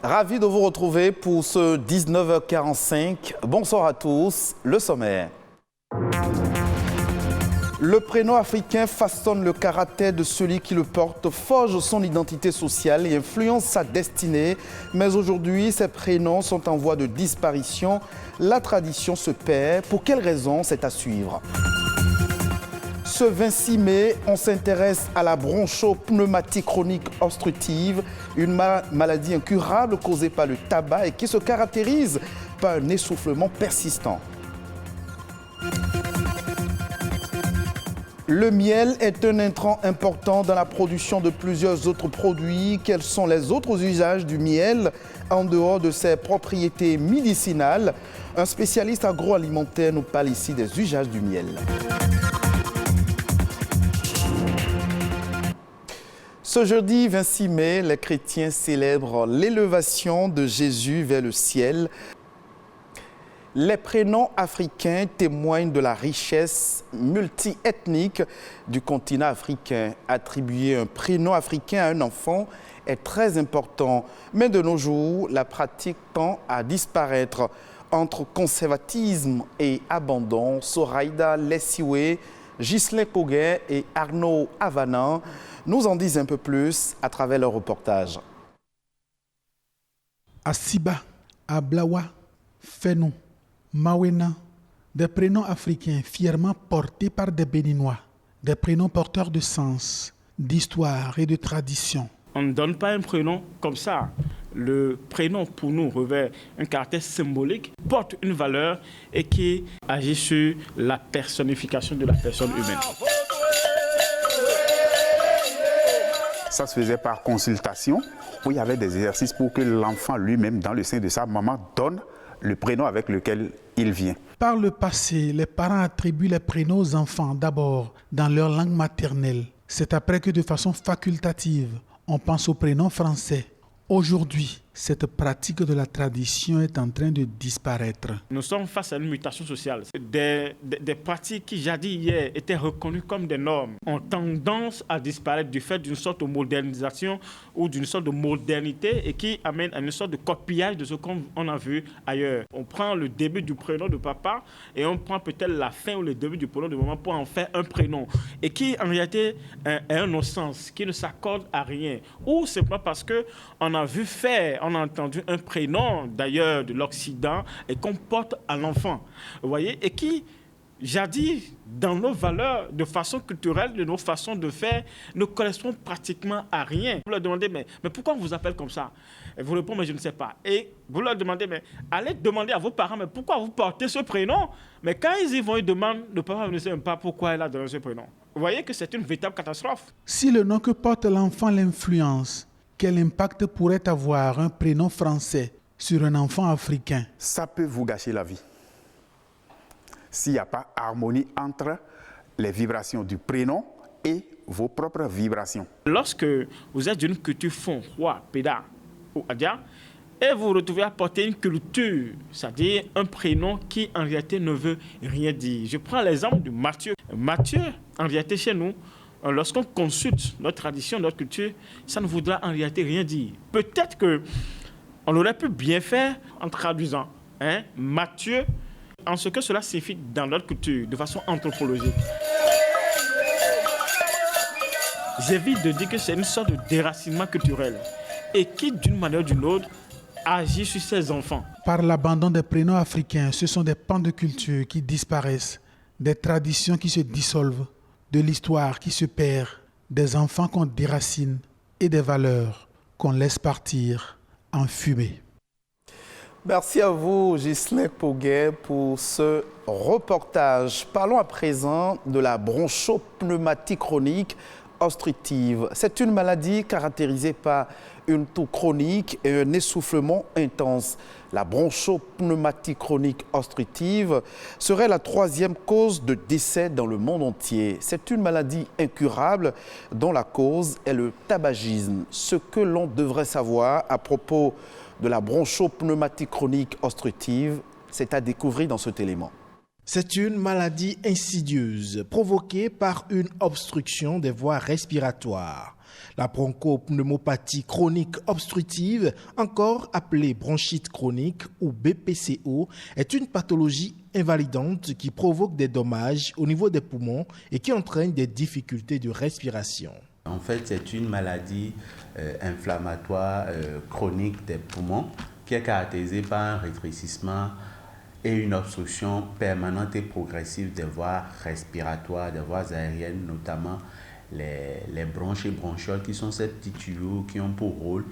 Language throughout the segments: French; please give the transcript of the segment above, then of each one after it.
Ravi de vous retrouver pour ce 19h45. Bonsoir à tous. Le sommaire. Le prénom africain façonne le caractère de celui qui le porte, forge son identité sociale et influence sa destinée. Mais aujourd'hui, ces prénoms sont en voie de disparition. La tradition se perd. Pour quelles raisons? C'est à suivre. Ce 26 mai, on s'intéresse à la bronchopneumatie chronique obstructive, une maladie incurable causée par le tabac et qui se caractérise par un essoufflement persistant. Le miel est un intrant important dans la production de plusieurs autres produits. Quels sont les autres usages du miel en dehors de ses propriétés médicinales? Un spécialiste agroalimentaire nous parle ici des usages du miel. Ce jeudi 26 mai, les chrétiens célèbrent l'élévation de Jésus vers le ciel. Les prénoms africains témoignent de la richesse multiethnique du continent africain. Attribuer un prénom africain à un enfant est très important, mais de nos jours, la pratique tend à disparaître. Entre conservatisme et abandon, Soraïda Lessiwe, Ghislain Koguet et Arnaud Avanan nous en disent un peu plus à travers leur reportage. Asiba, Ablawa, Fenou, Mawena, des prénoms africains fièrement portés par des Béninois, des prénoms porteurs de sens, d'histoire et de tradition. On ne donne pas un prénom comme ça. Le prénom pour nous revêt un caractère symbolique, porte une valeur et qui agit sur la personnification de la personne humaine. Ça se faisait par consultation, où il y avait des exercices pour que l'enfant lui-même, dans le sein de sa maman, donne le prénom avec lequel il vient. Par le passé, les parents attribuent les prénoms aux enfants d'abord dans leur langue maternelle. C'est après que de façon facultative, on pense au prénom français. Aujourd'hui, cette pratique de la tradition est en train de disparaître. Nous sommes face à une mutation sociale. Des pratiques qui jadis hier étaient reconnues comme des normes ont tendance à disparaître du fait d'une sorte de modernisation ou d'une sorte de modernité et qui amène à une sorte de copiage de ce qu'on a vu ailleurs. On prend le début du prénom de papa et on prend peut-être la fin ou le début du prénom de maman pour en faire un prénom et qui en réalité est un non-sens, qui ne s'accorde à rien. Ou c'est pas parce qu'on a vu faire, on a entendu un prénom d'ailleurs de l'Occident et qu'on porte à l'enfant, vous voyez, et qui, jadis, dans nos valeurs de façon culturelle, de nos façons de faire, ne correspond pratiquement à rien. Vous leur demandez, mais pourquoi on vous appelle comme ça? Et vous répondez, mais je ne sais pas. Et vous leur demandez, mais allez demander à vos parents, mais pourquoi vous portez ce prénom? Mais quand ils y vont, ils demandent, le papa ne sait même pas pourquoi il a donné ce prénom. Vous voyez que c'est une véritable catastrophe. Si le nom que porte l'enfant l'influence, quel impact pourrait avoir un prénom français sur un enfant africain? Ça peut vous gâcher la vie. S'il n'y a pas harmonie entre les vibrations du prénom et vos propres vibrations. Lorsque vous êtes d'une culture fond, roi, péda ou adia, et vous vous retrouvez à porter une culture, c'est-à-dire un prénom qui en réalité ne veut rien dire. Je prends l'exemple de Mathieu. Mathieu, en réalité chez nous, lorsqu'on consulte notre tradition, notre culture, ça ne voudra en réalité rien dire. Peut-être qu'on aurait pu bien faire en traduisant Matthieu en ce que cela signifie dans notre culture, de façon anthropologique. J'évite de dire que c'est une sorte de déracinement culturel et qui, d'une manière ou d'une autre, agit sur ses enfants. Par l'abandon des prénoms africains, ce sont des pans de culture qui disparaissent, des traditions qui se dissolvent, de l'histoire qui se perd, des enfants qu'on déracine et des valeurs qu'on laisse partir en fumée. Merci à vous, Ghislain Koguet, pour ce reportage. Parlons à présent de la bronchopneumatie chronique obstructive. C'est une maladie caractérisée par une toux chronique et un essoufflement intense. La bronchopneumatie chronique obstructive serait la 3e cause de décès dans le monde entier. C'est une maladie incurable dont la cause est le tabagisme. Ce que l'on devrait savoir à propos de la bronchopneumatie chronique obstructive, c'est à découvrir dans cet élément. C'est une maladie insidieuse provoquée par une obstruction des voies respiratoires. La bronchopneumopathie chronique obstructive, encore appelée bronchite chronique ou BPCO, est une pathologie invalidante qui provoque des dommages au niveau des poumons et qui entraîne des difficultés de respiration. En fait, c'est une maladie inflammatoire chronique des poumons qui est caractérisée par un rétrécissement et une obstruction permanente et progressive des voies respiratoires, des voies aériennes, notamment les bronches et bronchioles, qui sont ces petits tuyaux qui ont pour rôle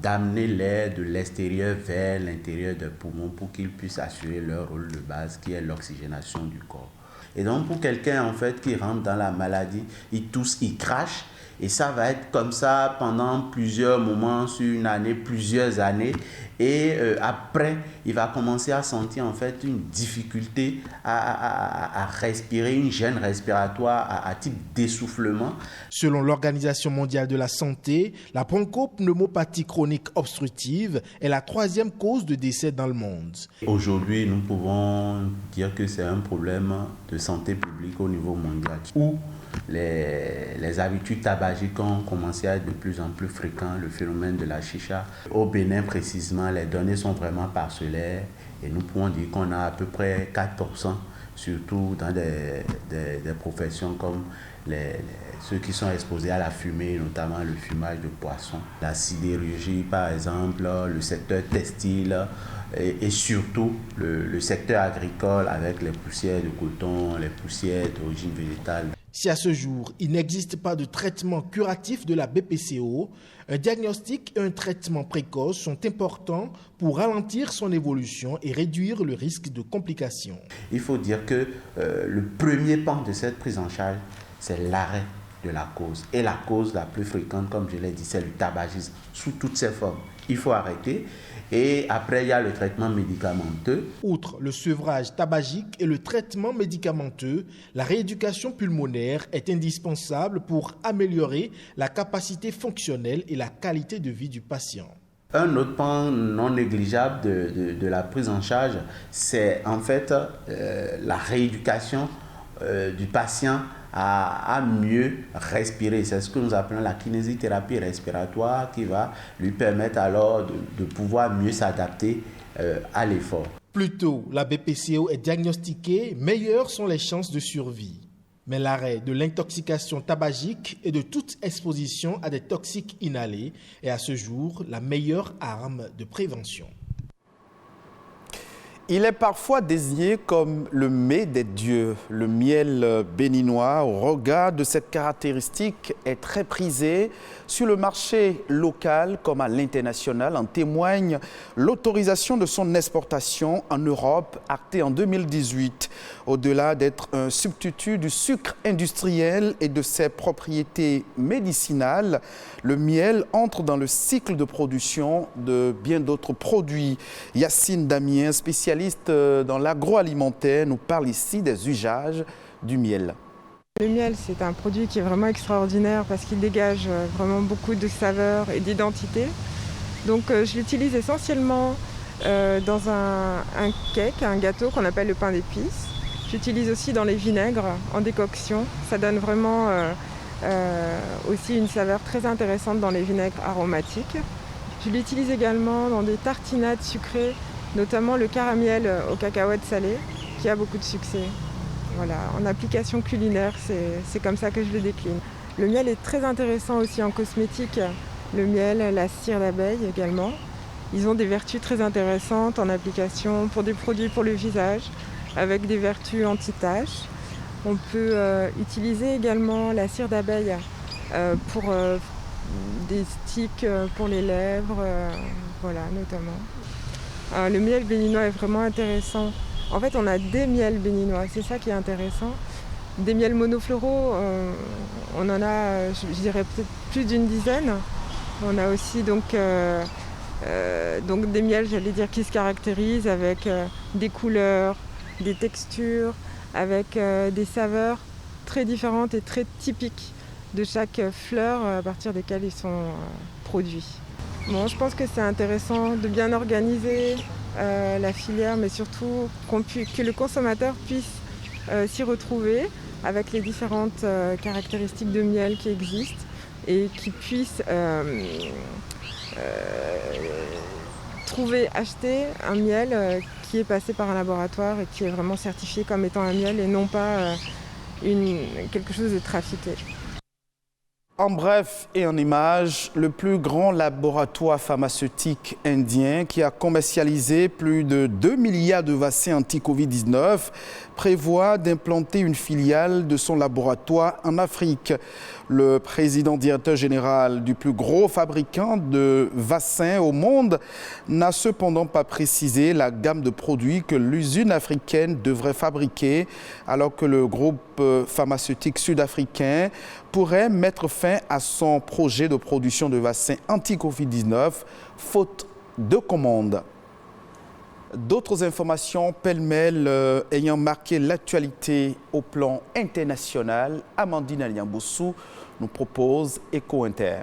d'amener l'air de l'extérieur vers l'intérieur des poumons pour qu'ils puissent assurer leur rôle de base, qui est l'oxygénation du corps. Et donc, pour quelqu'un en fait qui rentre dans la maladie, il tousse, il crache, et ça va être comme ça pendant plusieurs moments, sur une année, plusieurs années. Et après, il va commencer à sentir en fait une difficulté à respirer, une gêne respiratoire à type d'essoufflement. Selon l'Organisation mondiale de la santé, la bronchopneumopathie chronique obstructive est la 3e cause de décès dans le monde. Aujourd'hui, nous pouvons dire que c'est un problème de santé publique au niveau mondial, où les habitudes tabagiques ont commencé à être de plus en plus fréquentes, le phénomène de la chicha. Au Bénin précisément, les données sont vraiment parcellaires et nous pouvons dire qu'on a à peu près 4%, surtout dans des professions comme ceux qui sont exposés à la fumée, notamment le fumage de poissons, la sidérurgie par exemple, le secteur textile et surtout le secteur agricole avec les poussières de coton, les poussières d'origine végétale. Si à ce jour, il n'existe pas de traitement curatif de la BPCO, un diagnostic et un traitement précoce sont importants pour ralentir son évolution et réduire le risque de complications. Il faut dire que le premier pan de cette prise en charge, c'est l'arrêt de la cause. Et la cause la plus fréquente, comme je l'ai dit, c'est le tabagisme sous toutes ses formes. Il faut arrêter. Et après, il y a le traitement médicamenteux. Outre le sevrage tabagique et le traitement médicamenteux, la rééducation pulmonaire est indispensable pour améliorer la capacité fonctionnelle et la qualité de vie du patient. Un autre pan non négligeable de la prise en charge, c'est en fait la rééducation du patient à mieux respirer. C'est ce que nous appelons la kinésithérapie respiratoire qui va lui permettre alors de pouvoir mieux s'adapter à l'effort. Plus tôt la BPCO est diagnostiquée, meilleures sont les chances de survie. Mais l'arrêt de l'intoxication tabagique et de toute exposition à des toxiques inhalés est à ce jour la meilleure arme de prévention. Il est parfois désigné comme le mets des dieux. Le miel béninois, au regard de cette caractéristique, est très prisé sur le marché local comme à l'international. En témoigne l'autorisation de son exportation en Europe, actée en 2018. Au-delà d'être un substitut du sucre industriel et de ses propriétés médicinales, le miel entre dans le cycle de production de bien d'autres produits. Yacine Damien, spécialiste dans l'agroalimentaire, nous parle ici des usages du miel. Le miel, c'est un produit qui est vraiment extraordinaire parce qu'il dégage vraiment beaucoup de saveurs et d'identité. Donc je l'utilise essentiellement dans un cake, un gâteau qu'on appelle le pain d'épices. J'utilise aussi dans les vinaigres en décoction. Ça donne vraiment aussi une saveur très intéressante dans les vinaigres aromatiques. Je l'utilise également dans des tartinades sucrées, notamment le caramiel aux cacahuètes salées, qui a beaucoup de succès. Voilà, en application culinaire, c'est comme ça que je le décline. Le miel est très intéressant aussi en cosmétique. Le miel, la cire d'abeille également. Ils ont des vertus très intéressantes en application pour des produits pour le visage, avec des vertus anti-taches. On peut utiliser également la cire d'abeille pour des sticks pour les lèvres, voilà, notamment. Le miel béninois est vraiment intéressant. En fait, on a des miels béninois, c'est ça qui est intéressant. Des miels monofloraux, on en a, je dirais peut-être plus d'une dizaine. On a aussi donc des miels, j'allais dire, qui se caractérisent avec des couleurs, des textures, avec des saveurs très différentes et très typiques de chaque fleur à partir desquelles ils sont produits. Bon, je pense que c'est intéressant de bien organiser la filière, mais surtout que le consommateur puisse s'y retrouver avec les différentes caractéristiques de miel qui existent. et qui puissent acheter un miel qui est passé par un laboratoire et qui est vraiment certifié comme étant un miel et non pas quelque chose de trafiqué. En bref et en images, le plus grand laboratoire pharmaceutique indien qui a commercialisé plus de 2 milliards de vaccins anti-Covid-19 prévoit d'implanter une filiale de son laboratoire en Afrique. Le président directeur général du plus gros fabricant de vaccins au monde n'a cependant pas précisé la gamme de produits que l'usine africaine devrait fabriquer, alors que le groupe pharmaceutique sud-africain pourrait mettre fin à son projet de production de vaccins anti-Covid-19, faute de commandes. D'autres informations pêle-mêle ayant marqué l'actualité au plan international, Amandine Aliamboussou nous propose Éco Inter.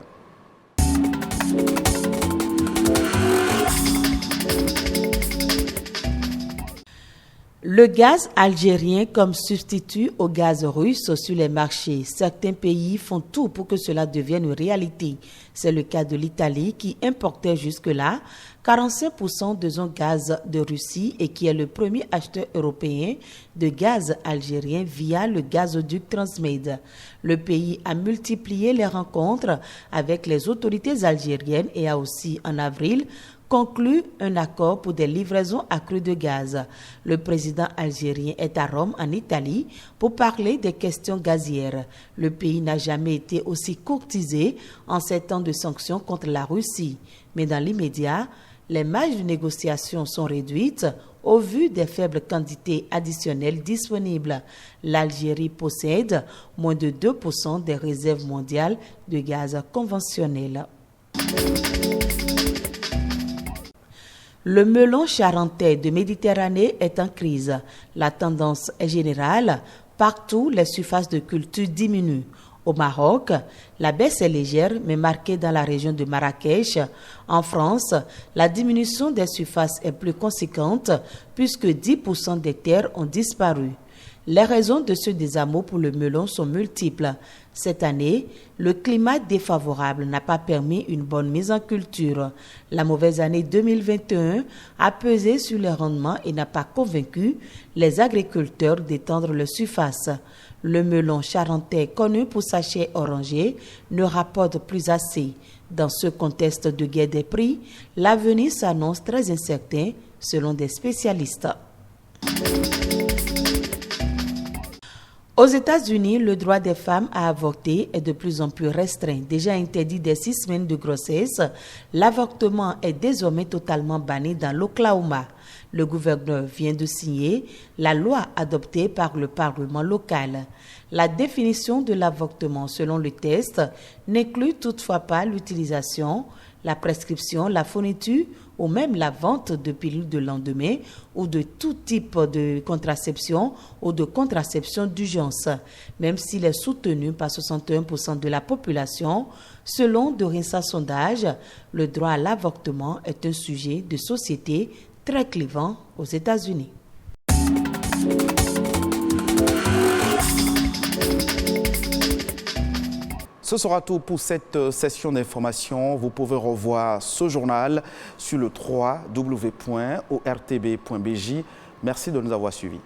Le gaz algérien comme substitut au gaz russe sur les marchés. Certains pays font tout pour que cela devienne une réalité. C'est le cas de l'Italie qui importait jusque-là 45% de son gaz de Russie et qui est le premier acheteur européen de gaz algérien via le gazoduc Transmed. Le pays a multiplié les rencontres avec les autorités algériennes et a aussi, en avril, conclut un accord pour des livraisons accrues de gaz. Le président algérien est à Rome, en Italie, pour parler des questions gazières. Le pays n'a jamais été aussi courtisé en ces temps de sanctions contre la Russie. Mais dans l'immédiat, les marges de négociation sont réduites au vu des faibles quantités additionnelles disponibles. L'Algérie possède moins de 2% des réserves mondiales de gaz conventionnel. Le melon charentais de Méditerranée est en crise. La tendance est générale. Partout, les surfaces de culture diminuent. Au Maroc, la baisse est légère mais marquée dans la région de Marrakech. En France, la diminution des surfaces est plus conséquente puisque 10% des terres ont disparu. Les raisons de ce désamour pour le melon sont multiples. Cette année, le climat défavorable n'a pas permis une bonne mise en culture. La mauvaise année 2021 a pesé sur les rendements et n'a pas convaincu les agriculteurs d'étendre leurs surfaces. Le melon charentais, connu pour sa chair orangée, ne rapporte plus assez. Dans ce contexte de guerre des prix, l'avenir s'annonce très incertain selon des spécialistes. Aux États-Unis, le droit des femmes à avorter est de plus en plus restreint. Déjà interdit dès 6 semaines de grossesse, l'avortement est désormais totalement banni dans l'Oklahoma. Le gouverneur vient de signer la loi adoptée par le Parlement local. La définition de l'avortement selon le texte n'inclut toutefois pas l'utilisation, la prescription, la fourniture ou même la vente de pilules de lendemain ou de tout type de contraception ou de contraception d'urgence, même s'il est soutenu par 61% de la population. Selon de récents sondages, le droit à l'avortement est un sujet de société très clivant aux États-Unis. Ce sera tout pour cette session d'information. Vous pouvez revoir ce journal sur le www.ortb.bj. Merci de nous avoir suivis.